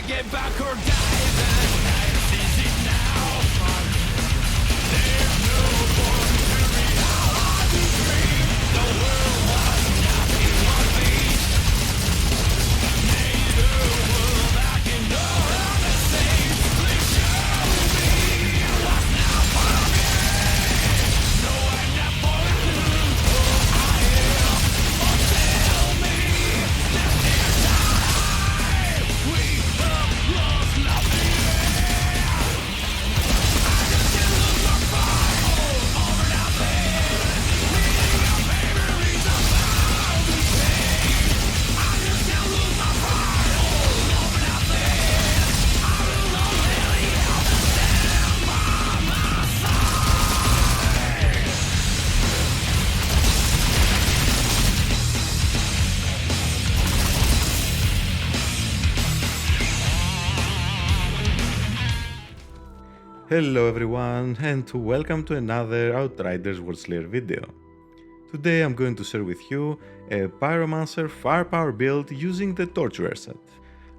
get back or die, then life is it now. There's no point to be how to dream. The world was not in one piece. Made a world I can know all the same. Please show me what's now for me. No, I'm not falling through. I am. Oh, tell me that there's time. We have lost nothing. I just can't lose my fight over nothing. Meaning of memories about the pain. I just can't lose my fight over nothing. I will not really have to stand by my side. Hello everyone and welcome to another Outriders Worldslayer video. Today I'm going to share with you a Pyromancer firepower build using the Torturer set.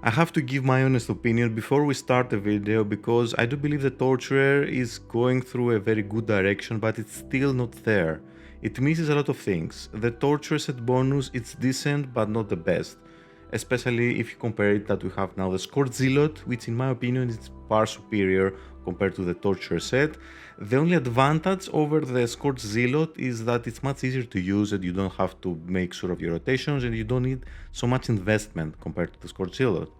I have to give my honest opinion before we start the video because I do believe the Torturer is going through a very good direction, but it's still not there. It misses a lot of things. The Torturer set bonus, it's decent but not the best. Especially if you compare it that we have now the Scorched Zealot, which in my opinion is far superior compared to the Torturer set. The only advantage over the Scorched Zealot is that it's much easier to use and you don't have to make sure of your rotations and you don't need so much investment compared to the Scorched Zealot.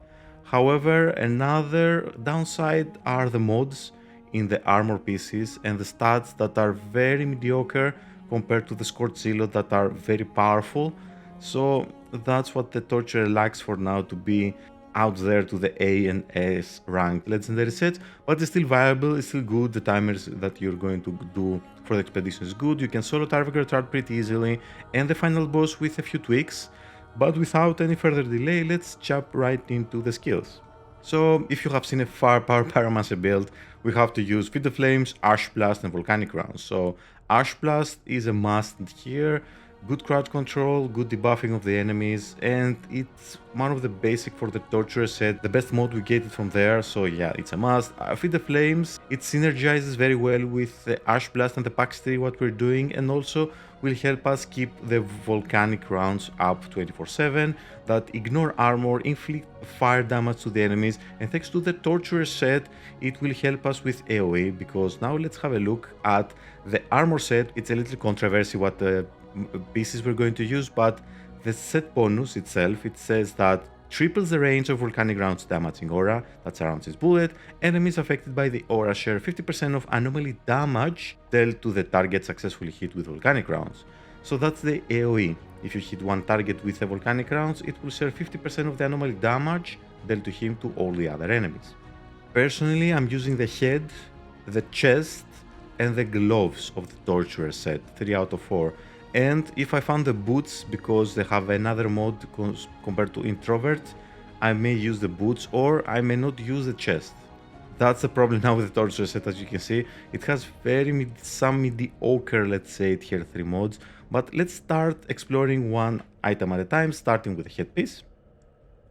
However, another downside are the mods in the armor pieces and the stats that are very mediocre compared to the Scorched Zealot that are very powerful. So that's what the Torturer lacks for now to be out there to the A and S ranked legendary sets, but it's still viable, it's still good. The timers that you're going to do for the expedition is good. You can solo Tarviger Trad pretty easily, and the final boss with a few tweaks. But without any further delay, let's jump right into the skills. So if you have seen a firepower Pyromancer build, we have to use Feed the Flames, Ash Blast and Volcanic Rounds. So Ash Blast is a must here. Good crowd control, good debuffing of the enemies, and it's one of the basic for the Torturer set. The best mod we get it from there, so yeah, it's a must. Feed the Flames, it synergizes very well with the Ash Blast and the Pax 3 what we're doing, and also will help us keep the Volcanic Rounds up 24/7 that ignore armor, inflict fire damage to the enemies, and thanks to the Torturer set, it will help us with AOE, because now let's have a look at the armor set. It's a little controversy what the pieces we're going to use, but the set bonus itself, it says that triples the range of Volcanic Rounds damaging aura that surrounds its bullet. Enemies affected by the aura share 50% of anomaly damage dealt to the target successfully hit with Volcanic Rounds. So that's the AOE. If you hit one target with the Volcanic Rounds, it will share 50% of the anomaly damage dealt to him to all the other enemies. Personally, I'm using the head, the chest and the gloves of the Torturer set, 3 out of 4. And if I found the boots, because they have another mod compared to Introvert, I may use the boots or I may not use the chest. That's the problem now with the Torturer set. As you can see, it has some mediocre, let's say, tier 3 mods. But let's start exploring one item at a time, starting with the headpiece.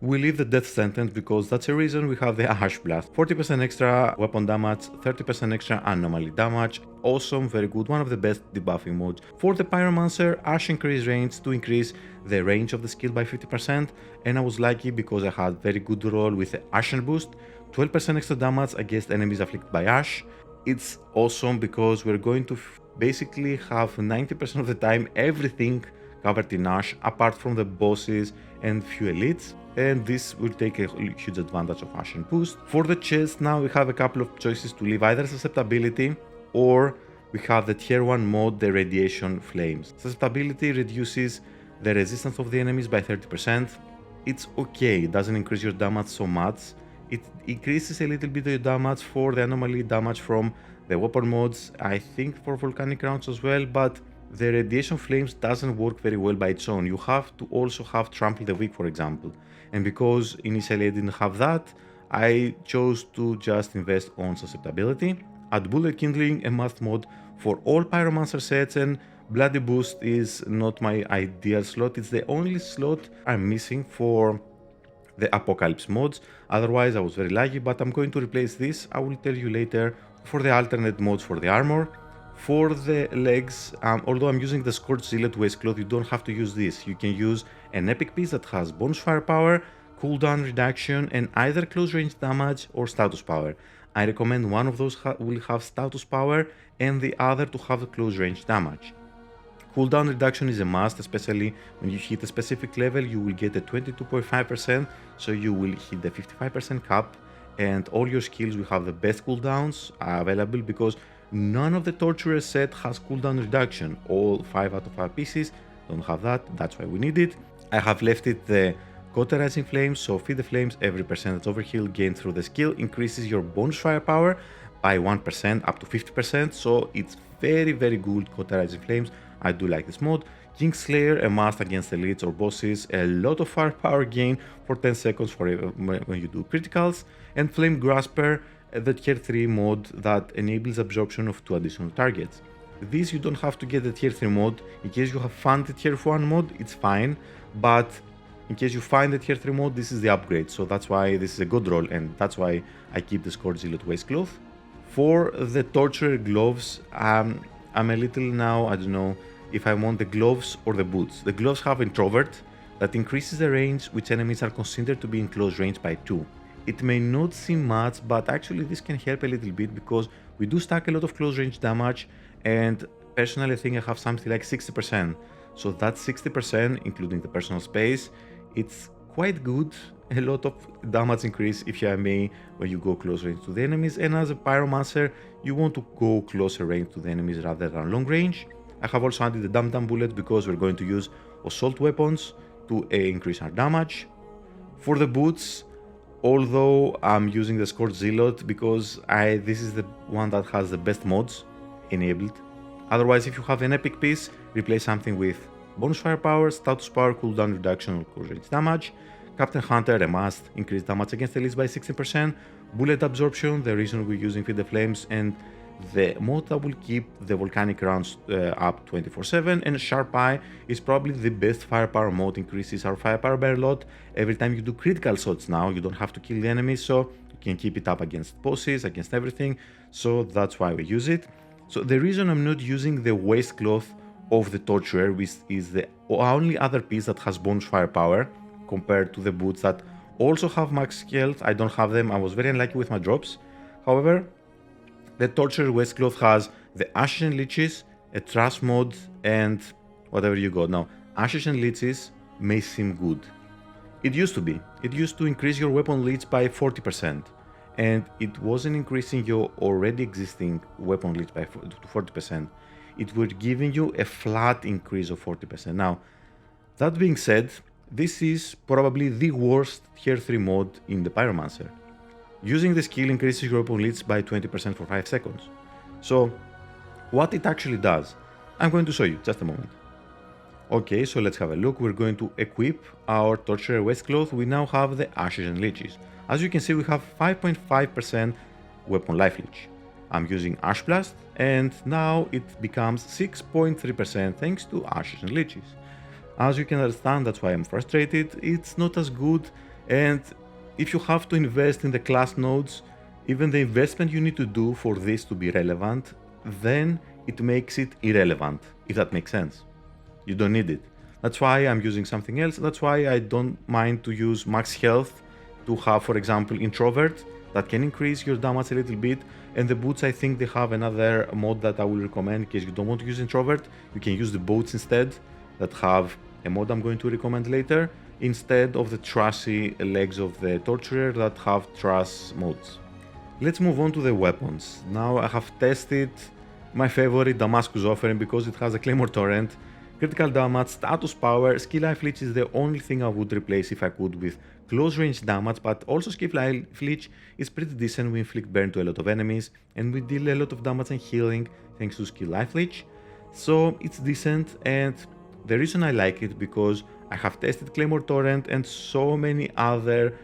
We leave the death sentence because that's the reason we have the Ash Blast. 40% extra weapon damage, 30% extra anomaly damage. Awesome, very good, one of the best debuffing modes. For the Pyromancer, Ash increase range to increase the range of the skill by 50%, and I was lucky because I had very good roll with the Ashen boost. 12% extra damage against enemies afflicted by Ash. It's awesome because we're going to basically have 90% of the time everything covered in Ash, apart from the bosses and few elites, and this will take a huge advantage of Ashen boost. For the chest, now we have a couple of choices to leave, either susceptibility or we have the tier 1 mod, the radiation flames. Susceptibility reduces the resistance of the enemies by 30%. It's okay, it doesn't increase your damage so much. It increases a little bit the damage for the anomaly damage from the weapon mods, I think for Volcanic Rounds as well, but the radiation flames doesn't work very well by its own. You have to also have Trample the Weak, for example. And because initially I didn't have that, I chose to just invest on susceptibility. Add Bullet Kindling, a must mod for all Pyromancer sets, and Bloody Boost is not my ideal slot. It's the only slot I'm missing for the Apocalypse mods. Otherwise, I was very lucky, but I'm going to replace this. I will tell you later for the alternate mods for the armor. For the legs, although I'm using the Scorched Zealot Waistcloth, you don't have to use this. You can use an epic piece that has bonus firepower, cooldown reduction, and either close range damage or status power. I recommend one of those will have status power and the other to have the close range damage. Cooldown reduction is a must, especially when you hit a specific level, you will get a 22.5%, so you will hit the 55% cap, and all your skills will have the best cooldowns available because none of the Torturer set has cooldown reduction. All 5 out of 5 pieces don't have that, that's why we need it. I have left it the Cauterizing Flames, so feed the flames, every percentage overheal gained through the skill increases your bonus firepower by 1% up to 50%, so it's very good Cauterizing Flames. I do like this mod. Kingslayer, a must against elites or bosses, a lot of firepower gain for 10 seconds for when you do criticals, and Flame Grasper, the tier 3 mod that enables absorption of 2 additional targets. This you don't have to get the tier 3 mod. In case you have found the tier 1 mod, it's fine, but in case you find the tier 3 mod, this is the upgrade, so that's why this is a good roll, and that's why I keep the Scorched Zealot Waistcloth. For the Torturer gloves, I'm a little now, I don't know if I want the gloves or the boots. The gloves have Introvert that increases the range which enemies are considered to be in close range by 2. It may not seem much, but actually this can help a little bit because we do stack a lot of close range damage, and personally I think I have something like 60%. So that's 60%, including the personal space. It's quite good, a lot of damage increase if you may when you go close range to the enemies, and as a Pyromancer you want to go closer range to the enemies rather than long range. I have also added the Dum bullet because we're going to use assault weapons to increase our damage. For the boots, although I'm using the Scorched Zealot because this is the one that has the best mods enabled. Otherwise, if you have an epic piece, replace something with bonus firepower, status power, cooldown reduction, or close range damage. Captain Hunter, a must, increase damage against elites by 16%. Bullet absorption, the reason we're using Feed the Flames, and the mod that will keep the volcanic rounds up 24/7. And Sharp Eye is probably the best firepower mod, increases our firepower by a lot. Every time you do critical shots now, you don't have to kill the enemies, so you can keep it up against bosses, against everything. So that's why we use it. So the reason I'm not using the Waistcloth of the Torturer, which is the only other piece that has bonus firepower compared to the boots that also have max health. I don't have them, I was very unlucky with my drops. However, the Torturer Waistcloth has the Ashes and Leeches, a Trash mod, and whatever you got. Now, Ashes and Leeches may seem good. It used to be. It used to increase your weapon leech by 40%, and it wasn't increasing your already existing weapon leech by 40%. It was giving you a flat increase of 40%. Now, that being said, this is probably the worst tier 3 mod in the Pyromancer. Using the skill increases your weapon leech by 20% for 5 seconds. So, what it actually does, I'm going to show you, just a moment. Okay, so let's have a look. We're going to equip our Torturer Waistcloth. We now have the Ashes and Leeches. As you can see, we have 5.5% weapon life leech. I'm using Ash Blast, and now it becomes 6.3% thanks to Ashes and Leeches. As you can understand, that's why I'm frustrated. It's not as good, and if you have to invest in the class nodes, even the investment you need to do for this to be relevant, then it makes it irrelevant, if that makes sense. You don't need it. That's why I'm using something else. That's why I don't mind to use max health to have, for example, Introvert that can increase your damage a little bit. And the boots, I think they have another mod that I will recommend in case you don't want to use Introvert. You can use the boots instead that have a mod I'm going to recommend later, instead of the trashy legs of the Torturer that have trash mods. Let's move on to the weapons. Now I have tested my favorite Damascus offering because it has a Claymore Torrent, critical damage, status power, skill life leech is the only thing I would replace if I could with close range damage, but also skill life leech is pretty decent. We inflict burn to a lot of enemies and we deal a lot of damage and healing thanks to skill life leech. So it's decent, and the reason I like it because I have tested Claymore Torrent and so many other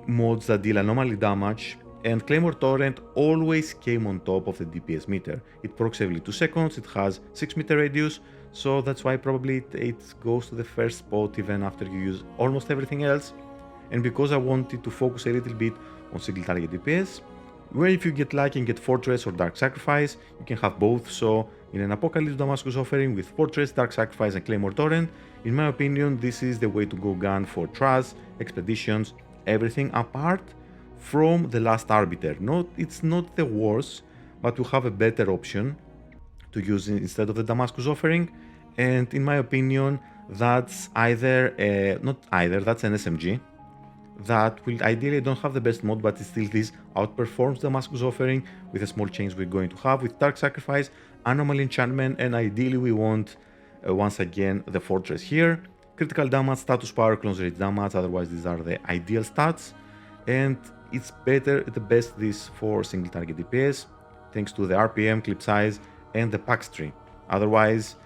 mods that deal anomaly damage, and Claymore Torrent always came on top of the DPS meter. It procs every 2 seconds, it has 6 meter radius, so that's why probably it goes to the first spot even after you use almost everything else. and because I wanted to focus a little bit on single target DPS, where if you get lucky and get Fortress or Dark Sacrifice, you can have both. So in an Apocalypse Damascus offering with Fortress, Dark Sacrifice and Claymore Torrent, in my opinion, this is the way to go gun for Trust, Expeditions, everything apart from the Last Arbiter. It's not the worst, but you have a better option to use instead of the Damascus offering, and in my opinion, that's that's an SMG that will ideally don't have the best mod, but it still this outperforms Damascus offering with the small change we're going to have with Dark Sacrifice, Anomaly Enchantment, and ideally we want once again the Fortress here. Critical damage, status power, close range damage, otherwise these are the ideal stats, and it's the best this for single target DPS thanks to the RPM, clip size, and the packs tree. Otherwise,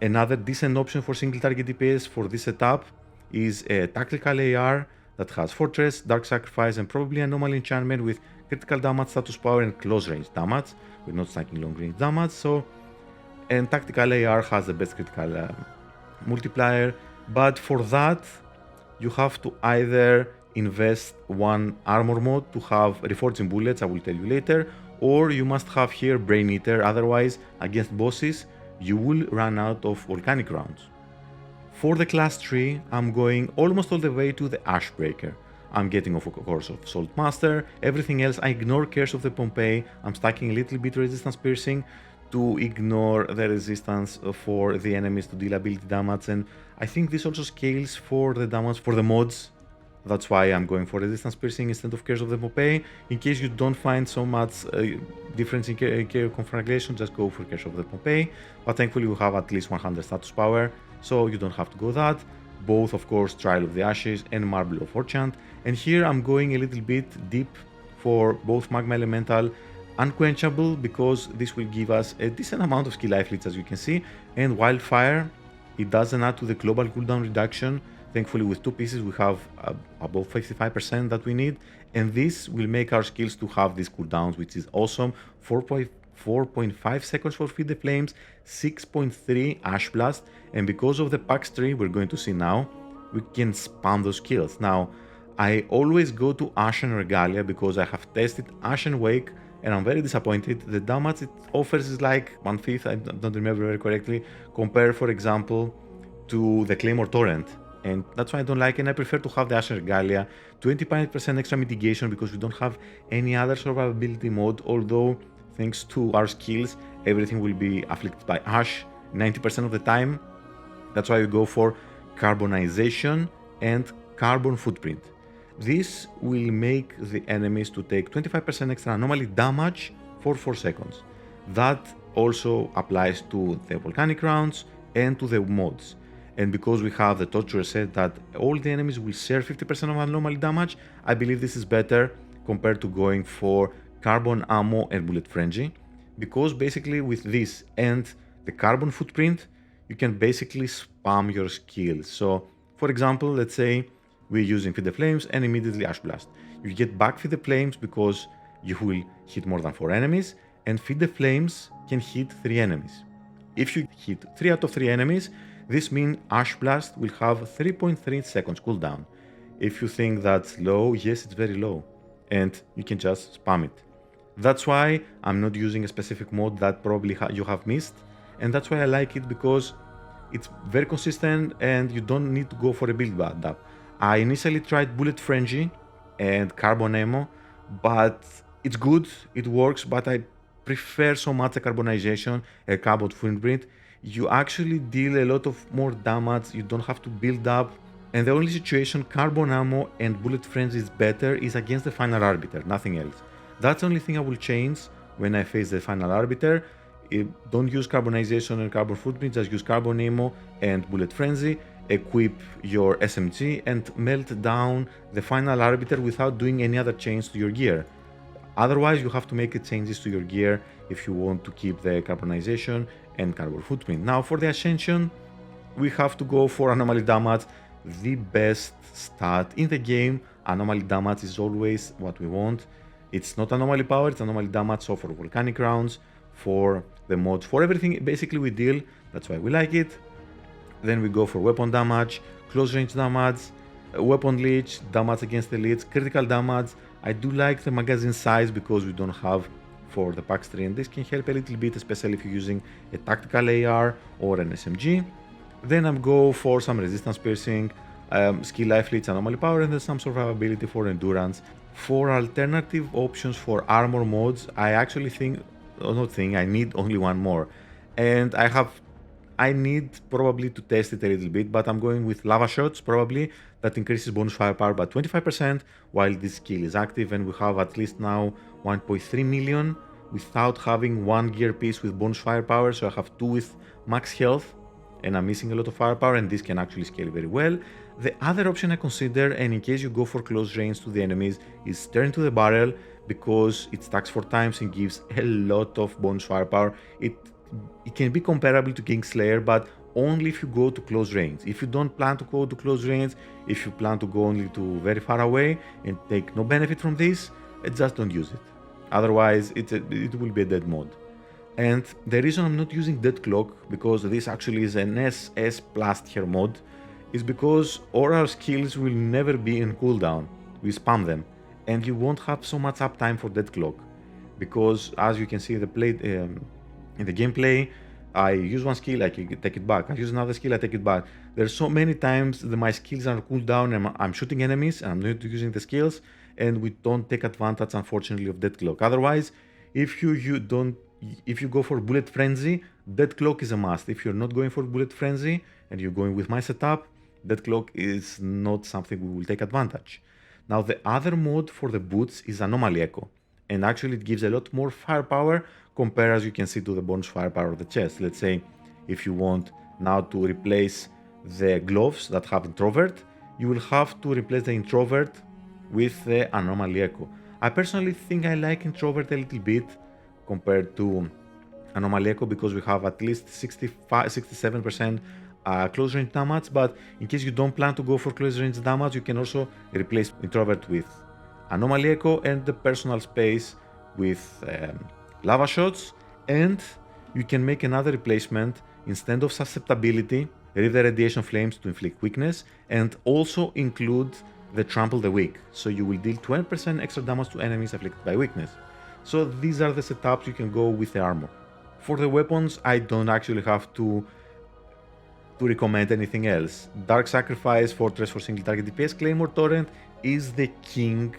another decent option for single target DPS for this setup is a tactical AR that has Fortress, Dark Sacrifice, and probably Anomaly Enchantment with critical damage, status power, and close range damage. We're not stacking long range damage, and tactical AR has the best critical multiplier, but for that you have to either invest one armor mod to have reforging bullets, I will tell you later, or you must have here Brain Eater, otherwise against bosses you will run out of volcanic rounds. For the class tree, I'm going almost all the way to the Ashbreaker. I'm getting of course of Salt Master, everything else I ignore Curse of the Pompeii, I'm stacking a little bit Resistance Piercing to ignore the resistance for the enemies to deal ability damage, and I think this also scales for the damage for the mods. That's why I'm going for Resistance Piercing instead of Curse of the Pompeii. In case you don't find so much difference in conflagration, just go for Curse of the Pompeii. But thankfully we have at least 100 status power, so you don't have to go that. Both of course Trial of the Ashes and Marble of Orchant. And here I'm going a little bit deep for both Magma Elemental, Unquenchable, because this will give us a decent amount of skill life leads as you can see, and Wildfire. It doesn't add to the global cooldown reduction. Thankfully with two pieces we have above 55% that we need, and this will make our skills to have these cooldowns, which is awesome. 4.5 seconds for Feed the Flames, 6.3 Ash Blast, and because of the packs tree we're going to see now, we can spam those skills. Now I always go to Ashen Regalia because I have tested Ashen Wake and I'm very disappointed. The damage it offers is like 1/5, I don't remember very correctly, compared for example to the Claymore Torrent. And that's why I don't like it, and I prefer to have the Ashen Regalia, 25% extra mitigation because we don't have any other survivability mode, although thanks to our skills, everything will be afflicted by Ash 90% of the time. That's why we go for Carbonization and Carbon Footprint. This will make the enemies to take 25% extra anomaly damage for 4 seconds. That also applies to the volcanic rounds and to the mods. And because we have the Torture set that all the enemies will share 50% of anomaly damage, I believe this is better compared to going for Carbon Ammo and Bullet Frenzy, because basically with this and the Carbon Footprint, you can basically spam your skills. So for example, let's say we're using Feed the Flames and immediately Ash Blast. You get back Feed the Flames because you will hit more than 4 enemies, and Feed the Flames can hit 3 enemies. If you hit 3 out of 3 enemies, this means Ash Blast will have 3.3 seconds cooldown. If you think that's low, yes, it's very low, and you can just spam it. That's why I'm not using a specific mode that probably you have missed, and that's why I like it, because it's very consistent and you don't need to go for a build up. I initially tried Bullet Frenzy and Carbon Ammo, but it's good, it works, but I prefer so much a Carbonization, a Carbon Footprint. You actually deal a lot of more damage, you don't have to build up, and the only situation Carbon Ammo and Bullet Frenzy is better is against the Final Arbiter, nothing else. That's the only thing I will change when I face the Final Arbiter. Don't use Carbonization and Carbon Footprint, just use Carbon Ammo and Bullet Frenzy, equip your SMG and melt down the Final Arbiter without doing any other change to your gear. Otherwise you have to make changes to your gear if you want to keep the Carbonization and Carbon Footprint. Now for the Ascension, we have to go for Anomaly Damage, the best stat in the game. Anomaly Damage is always what we want. It's not Anomaly Power, it's Anomaly Damage, so for Volcanic rounds, for the mods, for everything basically we deal, that's why we like it. Then we go for Weapon Damage, Close Range Damage, weapon leech, damage against elites, critical damage. I do like the magazine size because we don't have for the pack tree, and this can help a little bit, especially if you're using a tactical AR or an SMG. Then I'm go for some resistance piercing, skill life leech, anomaly power, and then some survivability for endurance. For alternative options for armor mods, I actually think, I need only one more, and I need probably to test it a little bit, but I'm going with lava shots probably, that increases bonus firepower by 25% while this skill is active, and we have at least now 1.3 million without having one gear piece with bonus firepower, so I have two with max health and I'm missing a lot of firepower, and this can actually scale very well. The other option I consider, and in case you go for close range to the enemies, is turn to the barrel, because it stacks 4 times and gives a lot of bonus firepower. It can be comparable to Kingslayer, but only if you go to close range. If you don't plan to go to close range, if you plan to go only to very far away and take no benefit from this, just don't use it. Otherwise, it will be a dead mod. And the reason I'm not using Dead Clock, because this actually is an SS plus tier mod, is because all our skills will never be in cooldown. We spam them, and you won't have so much uptime for Dead Clock, because as you can see in the gameplay, I use one skill, I take it back. I use another skill, I take it back. There's so many times that my skills are cooldown and I'm shooting enemies and I'm not using the skills, and we don't take advantage, unfortunately, of Dead Clock. Otherwise, if you go for Bullet Frenzy, Dead Clock is a must. If you're not going for Bullet Frenzy and you're going with my setup, Dead Clock is not something we will take advantage. Now, the other mode for the boots is Anomaly Echo, and actually it gives a lot more firepower compared, as you can see, to the bonus firepower of the chest. Let's say if you want now to replace the gloves that have Introvert, you will have to replace the Introvert with the Anomaly Echo. I personally think I like Introvert a little bit compared to Anomaly Echo, because we have at least 67% close range damage, but in case you don't plan to go for close range damage, you can also replace Introvert with Anomaly Echo and the personal space with lava shots, and you can make another replacement. Instead of susceptibility, read the radiation flames to inflict weakness, and also include the trample the weak, so you will deal 20% extra damage to enemies afflicted by weakness. So these are the setups you can go with the armor. For the weapons, I don't actually have to recommend anything else. Dark Sacrifice Fortress for single target DPS Claymore Torrent is the king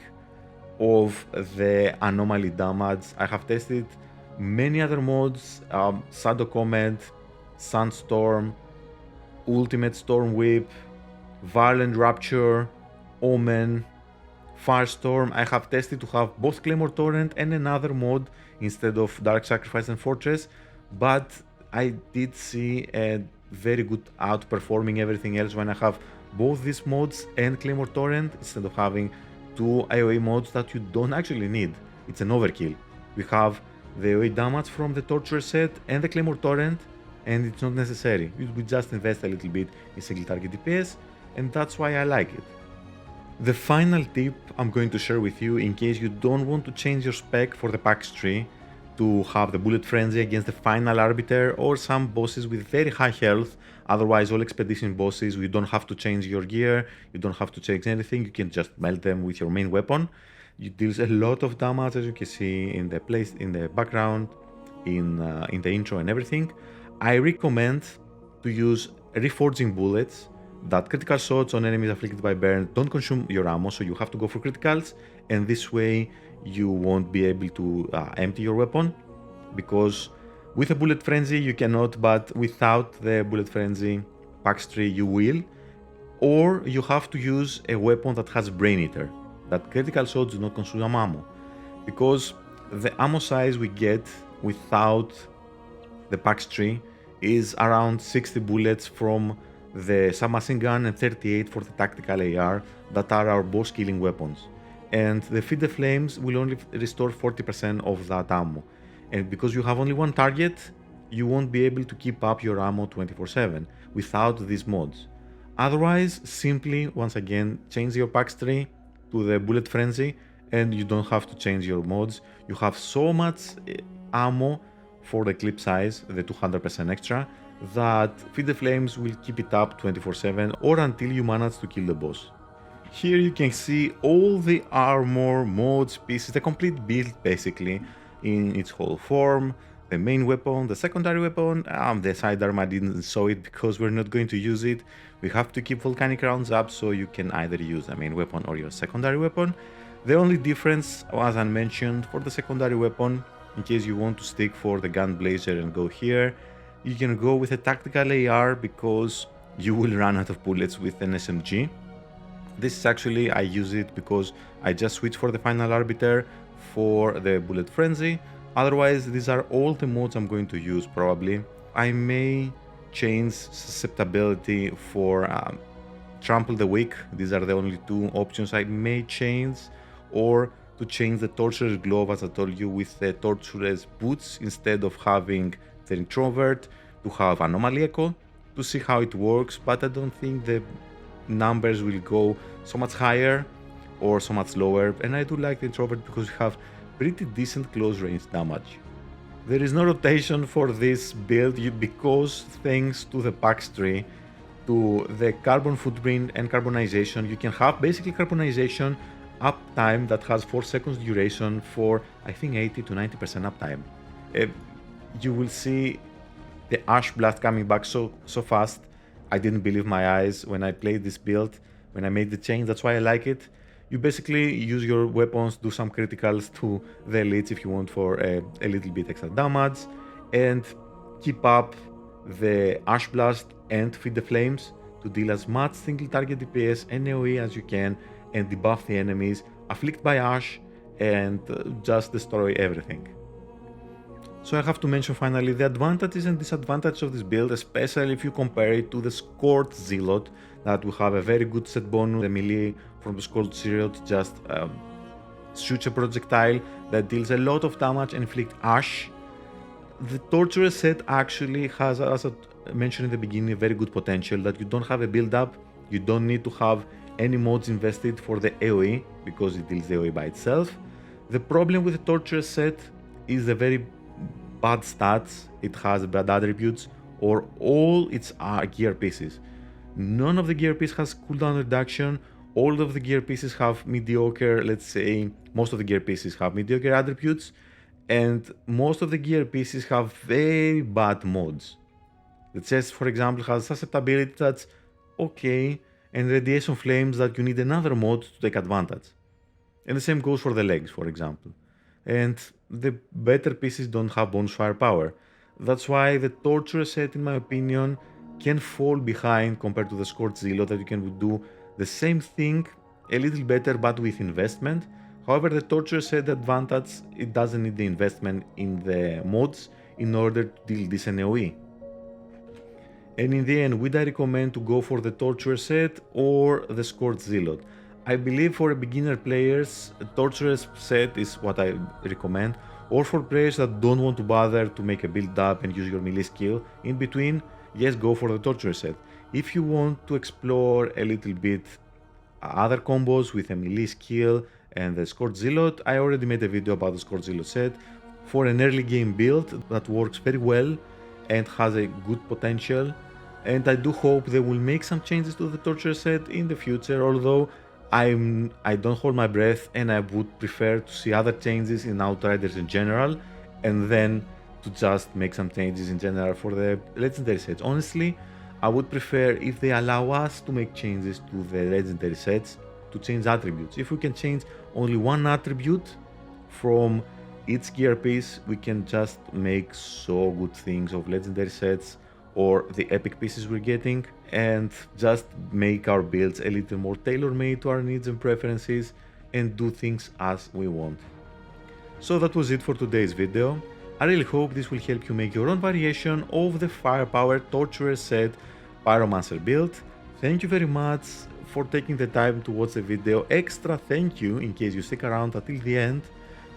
of the anomaly damage. I have tested many other mods, Shadow Comet, Sandstorm, Ultimate Storm Whip, Violent Rapture, Omen, Firestorm. I have tested to have both Claymore Torrent and another mod instead of Dark Sacrifice and Fortress, but I did see a very good outperforming everything else when I have both these mods and Claymore Torrent instead of having two AOE mods that you don't actually need. It's an overkill. We have the AOE damage from the Torture set and the Claymore Torrent, and it's not necessary. We just invest a little bit in single target DPS, and that's why I like it. The final tip I'm going to share with you, in case you don't want to change your spec for the PAX tree to have the Bullet Frenzy against the Final Arbiter or some bosses with very high health. Otherwise, all expedition bosses, you don't have to change your gear, you don't have to change anything, you can just melt them with your main weapon. It deals a lot of damage, as you can see in the background, in the intro and everything. I recommend to use reforging bullets. That critical shots on enemies afflicted by burn don't consume your ammo, so you have to go for criticals, and this way you won't be able to empty your weapon, because with a Bullet Frenzy you cannot, but without the Bullet Frenzy PAX tree you will. Or you have to use a weapon that has Brain Eater, that critical shots do not consume ammo, because the ammo size we get without the PAX tree is around 60 bullets from the submachine gun and 38 for the tactical AR that are our boss killing weapons. And the Feed the Flames will only restore 40% of that ammo. And because you have only one target, you won't be able to keep up your ammo 24/7 without these mods. Otherwise, simply, once again, change your PAX tree to the Bullet Frenzy and you don't have to change your mods. You have so much ammo for the clip size, the 200% extra, that Feed the Flames will keep it up 24/7 or until you manage to kill the boss. Here you can see all the armor, mods, pieces, the complete build basically in its whole form. The main weapon, the secondary weapon, the sidearm I didn't show it because we're not going to use it. We have to keep volcanic rounds up so you can either use the main weapon or your secondary weapon. The only difference, as I mentioned, for the secondary weapon, in case you want to stick for the gun blazer and go here, you can go with a tactical AR because you will run out of bullets with an SMG. This is actually, I use it because I just switched for the Final Arbiter for the Bullet Frenzy. Otherwise, these are all the mods I'm going to use probably. I may change susceptibility for Trample the Weak. These are the only two options I may change. Or to change the Torturer's Glove, as I told you, with the Torturer's Boots instead of having the Introvert, to have Anomaly Echo, to see how it works, but I don't think the numbers will go so much higher or so much lower, and I do like the Introvert because we have pretty decent close range damage. There is no rotation for this build because thanks to the packs tree, to the carbon footprint and carbonization, you can have basically carbonization uptime that has 4 seconds duration for I think 80 to 90% uptime. You will see the Ash Blast coming back so fast. I didn't believe my eyes when I played this build, when I made the change. That's why I like it. You basically use your weapons, do some criticals to the elites if you want for a little bit extra damage, and keep up the Ash Blast and Feed the Flames to deal as much single target DPS and AOE as you can and debuff the enemies, afflict by Ash, and just destroy everything. So I have to mention finally the advantages and disadvantages of this build, especially if you compare it to the Scourge Zealot, that will have a very good set bonus. The melee from the Scourge Zealot just shoots a projectile that deals a lot of damage and inflict Ash. The Torturer set actually has, as I mentioned in the beginning, a very good potential that you don't have a build up, you don't need to have any mods invested for the AOE because it deals the AOE by itself. The problem with the Torturer set is the very bad stats it has, bad attributes, or all its gear pieces. None of the gear pieces has cooldown reduction, all of the gear pieces have mediocre, let's say, most of the gear pieces have mediocre attributes, and most of the gear pieces have very bad mods. The chest, for example, has susceptibility that's okay, and radiation flames that you need another mod to take advantage. And the same goes for the legs, for example. And the better pieces don't have bonus firepower. That's why the Torturer set, in my opinion, can fall behind compared to the Scourge Zealot, that you can do the same thing a little better but with investment. However, the Torturer set advantage, it doesn't need the investment in the mods in order to deal decent AOE. And in the end, would I recommend to go for the Torturer set or the Scourge Zealot? I believe for beginner players, Torturer set is what I recommend, or for players that don't want to bother to make a build up and use your melee skill in between, yes, go for the Torturer set. If you want to explore a little bit other combos with a melee skill and the Scourge Zealot, I already made a video about the Scourge Zealot set for an early game build that works very well and has a good potential. And I do hope they will make some changes to the Torturer set in the future, although I don't hold my breath and I would prefer to see other changes in Outriders in general, and then to just make some changes in general for the legendary sets. Honestly, I would prefer if they allow us to make changes to the legendary sets to change attributes. If we can change only one attribute from each gear piece, we can just make so good things of legendary sets or the epic pieces we're getting, and just make our builds a little more tailor-made to our needs and preferences and do things as we want. So that was it for today's video. I really hope this will help you make your own variation of the Firepower Torturer set Pyromancer build. Thank you very much for taking the time to watch the video. Extra thank you in case you stick around until the end.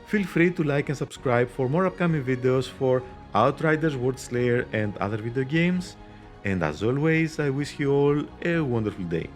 Feel free to like and subscribe for more upcoming videos for Outriders Worldslayer and other video games. And as always, I wish you all a wonderful day.